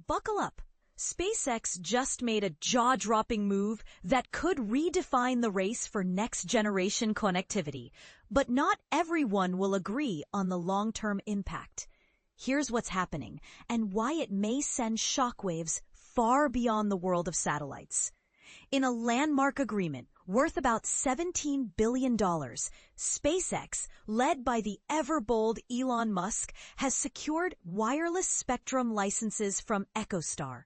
Buckle up. SpaceX just made a jaw-dropping move that could redefine the race for next-generation connectivity, but not everyone will agree on the long-term impact. Here's what's happening and why it may send shockwaves far beyond the world of satellites. In a landmark agreement worth about $17 billion, SpaceX, led by the ever-bold Elon Musk, has secured wireless spectrum licenses from EchoStar.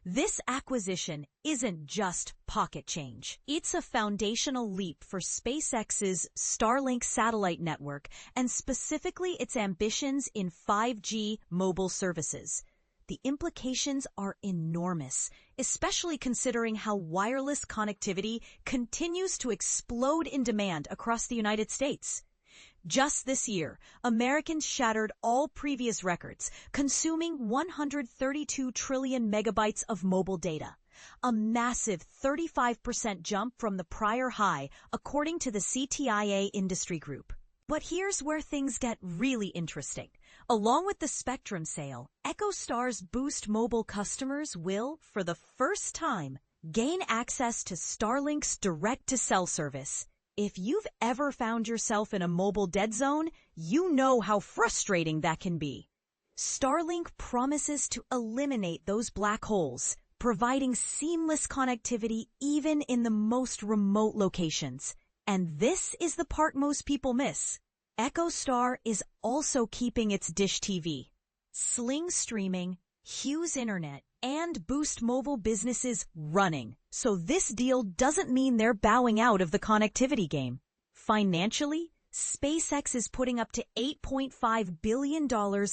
This acquisition isn't just pocket change. It's a foundational leap for SpaceX's Starlink satellite network and specifically its ambitions in 5G mobile services. The implications are enormous, especially considering how wireless connectivity continues to explode in demand across the United States. Just this year, Americans shattered all previous records, consuming 132 trillion megabytes of mobile data, a massive 35% jump from the prior high, according to the CTIA industry group. But here's where things get really interesting. Along with the spectrum sale, EchoStar's Boost Mobile customers will, for the first time, gain access to Starlink's direct-to-cell service. If you've ever found yourself in a mobile dead zone, you know how frustrating that can be. Starlink promises to eliminate those black holes, providing seamless connectivity even in the most remote locations. And this is the part most people miss. EchoStar is also keeping its Dish TV, Sling Streaming, Hughes Internet, and Boost Mobile businesses running. So this deal doesn't mean they're bowing out of the connectivity game. Financially, SpaceX is putting up to $8.5 billion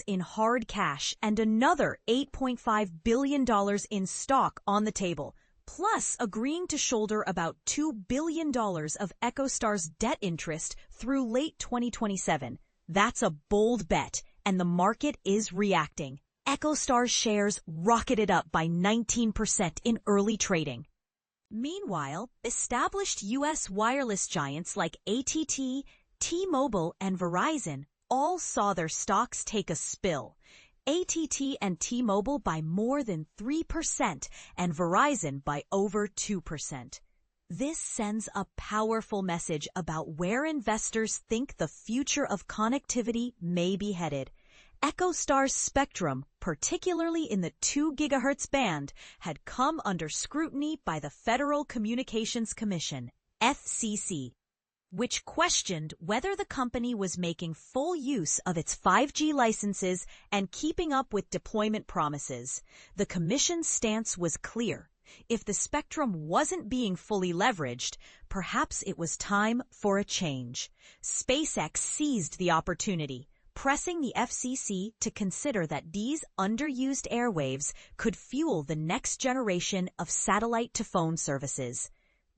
in hard cash and another $8.5 billion in stock on the table, plus agreeing to shoulder about $2 billion of EchoStar's debt interest through late 2027. That's a bold bet, and the market is reacting. EchoStar's shares rocketed up by 19% in early trading. Meanwhile, established U.S. wireless giants like AT&T, T-Mobile, and Verizon all saw their stocks take a spill. AT&T and T-Mobile by more than 3% and Verizon by over 2%. This sends a powerful message about where investors think the future of connectivity may be headed. EchoStar's spectrum, particularly in the 2 GHz band, had come under scrutiny by the Federal Communications Commission, FCC, which questioned whether the company was making full use of its 5G licenses and keeping up with deployment promises. The commission's stance was clear. If the spectrum wasn't being fully leveraged, perhaps it was time for a change. SpaceX seized the opportunity, pressing the FCC to consider that these underused airwaves could fuel the next generation of satellite-to-phone services.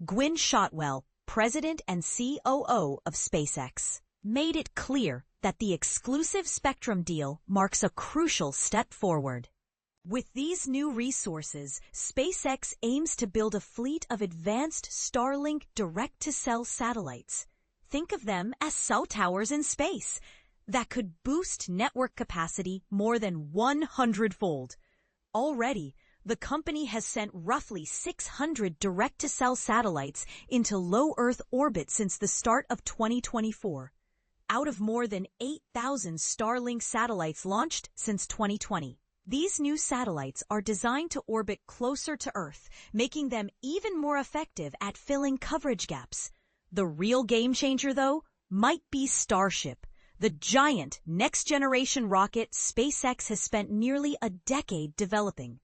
Gwynne Shotwell, president and COO of SpaceX, made it clear that the exclusive spectrum deal marks a crucial step forward. With these new resources, SpaceX aims to build a fleet of advanced Starlink direct-to-cell satellites. Think of them as cell towers in space that could boost network capacity more than 100-fold. Already, the company has sent roughly 600 direct-to-cell satellites into low Earth orbit since the start of 2024, out of more than 8,000 Starlink satellites launched since 2020. These new satellites are designed to orbit closer to Earth, making them even more effective at filling coverage gaps. The real game changer, though, might be Starship, the giant next-generation rocket SpaceX has spent nearly a decade developing.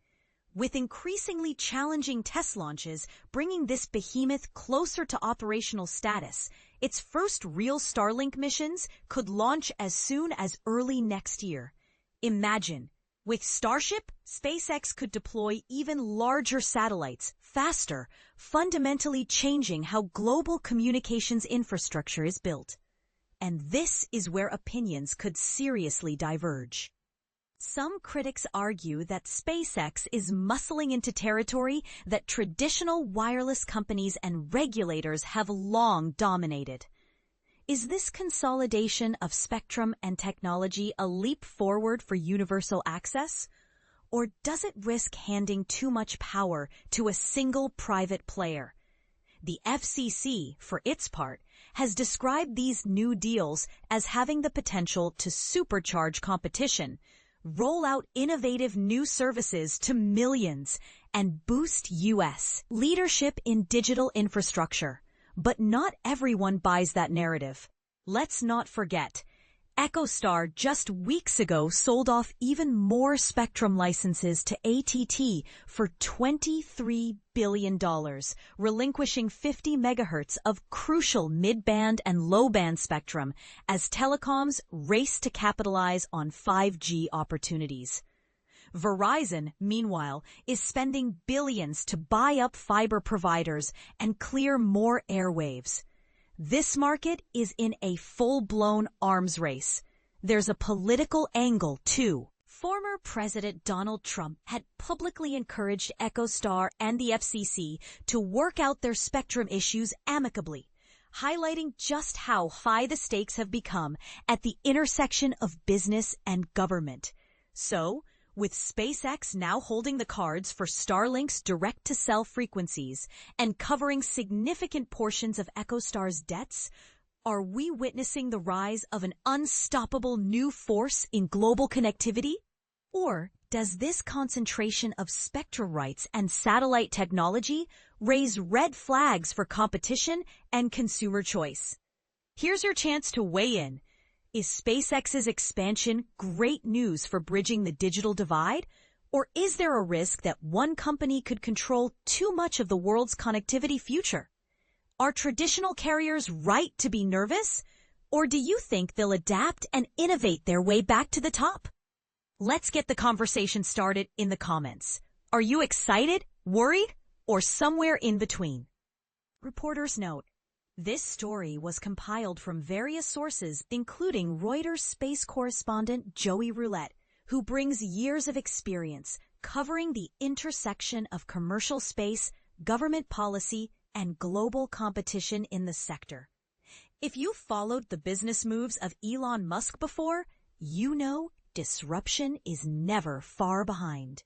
With increasingly challenging test launches bringing this behemoth closer to operational status, its first real Starlink missions could launch as soon as early next year. Imagine, with Starship, SpaceX could deploy even larger satellites faster, fundamentally changing how global communications infrastructure is built. And this is where opinions could seriously diverge. Some critics argue that SpaceX is muscling into territory that traditional wireless companies and regulators have long dominated. Is this consolidation of spectrum and technology a leap forward for universal access? Or does it risk handing too much power to a single private player? The FCC, for its part, has described these new deals as having the potential to supercharge competition, roll out innovative new services to millions, and boost U.S. leadership in digital infrastructure. But not everyone buys that narrative. Let's not forget, EchoStar just weeks ago sold off even more spectrum licenses to AT&T for $23 billion, relinquishing 50 megahertz of crucial mid-band and low-band spectrum as telecoms race to capitalize on 5G opportunities. Verizon, meanwhile, is spending billions to buy up fiber providers and clear more airwaves. This market is in a full-blown arms race. There's a political angle, too. Former President Donald Trump had publicly encouraged EchoStar and the FCC to work out their spectrum issues amicably, highlighting just how high the stakes have become at the intersection of business and government. So, with SpaceX now holding the cards for Starlink's direct-to-cell frequencies and covering significant portions of EchoStar's debts, are we witnessing the rise of an unstoppable new force in global connectivity? Or does this concentration of spectrum rights and satellite technology raise red flags for competition and consumer choice? Here's your chance to weigh in. Is SpaceX's expansion great news for bridging the digital divide? Or is there a risk that one company could control too much of the world's connectivity future? Are traditional carriers right to be nervous? Or do you think they'll adapt and innovate their way back to the top? Let's get the conversation started in the comments. Are you excited, worried, or somewhere in between? Reporter's note. This story was compiled from various sources, including Reuters space correspondent Joey Roulette, who brings years of experience covering the intersection of commercial space, government policy, and global competition in the sector. If you followed the business moves of Elon Musk before, you know disruption is never far behind.